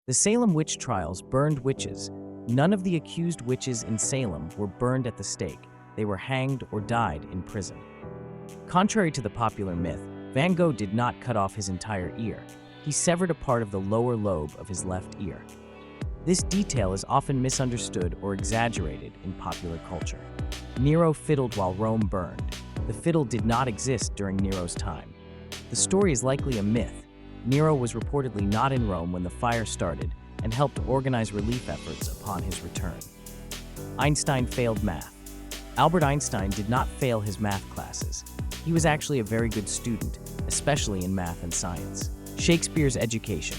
The Salem witch trials burned witches. None of the accused witches in Salem were burned at the stake. They were hanged or died in prison. Contrary to the popular myth, Van Gogh did not cut off his entire ear. He severed a part of the lower lobe of his left ear. This detail is often misunderstood or exaggerated in popular culture. Nero fiddled while Rome burned. The fiddle did not exist during Nero's time. The story is likely a myth. Nero was reportedly not in Rome when the fire started and helped organize relief efforts upon his return. Einstein failed math. Albert Einstein did not fail his math classes. He was actually a very good student, especially in math and science. Shakespeare's education.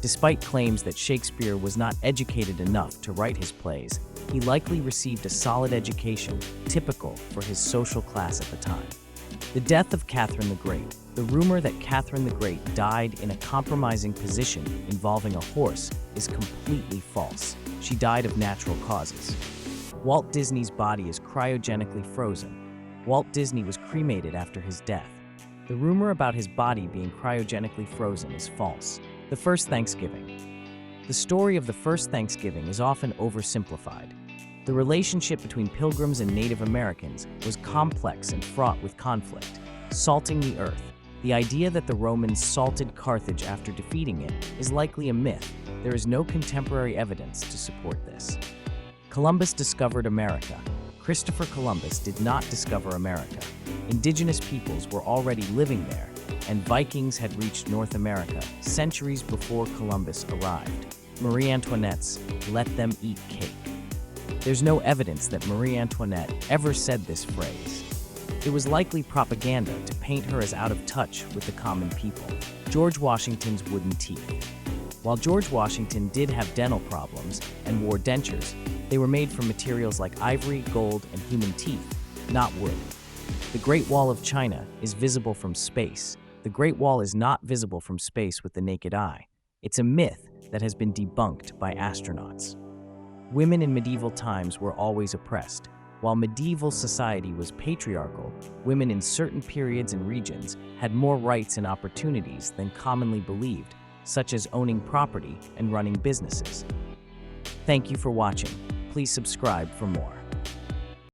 Despite claims that Shakespeare was not educated enough to write his plays, he likely received a solid education, typical for his social class at the time. The death of Catherine the Great. The rumor that Catherine the Great died in a compromising position involving a horse is completely false. She died of natural causes. Walt Disney's body is cryogenically frozen. Walt Disney was cremated after his death. The rumor about his body being cryogenically frozen is false. The first Thanksgiving. The story of the first Thanksgiving is often oversimplified. The relationship between Pilgrims and Native Americans was complex and fraught with conflict. Salting the earth. The idea that the Romans salted Carthage after defeating it is likely a myth. There is no contemporary evidence to support this. Columbus discovered America. Christopher Columbus did not discover America. Indigenous peoples were already living there, and Vikings had reached North America centuries before Columbus arrived. Marie Antoinette's "let them eat cake." There's no evidence that Marie Antoinette ever said this phrase. It was likely propaganda to paint her as out of touch with the common people. George Washington's wooden teeth. While George Washington did have dental problems and wore dentures, they were made from materials like ivory, gold, and human teeth, not wood. The Great Wall of China is visible from space. The Great Wall is not visible from space with the naked eye. It's a myth that has been debunked by astronauts. Women in medieval times were always oppressed. While medieval society was patriarchal, women in certain periods and regions had more rights and opportunities than commonly believed, such as owning property and running businesses. Thank you for watching. Please subscribe for more.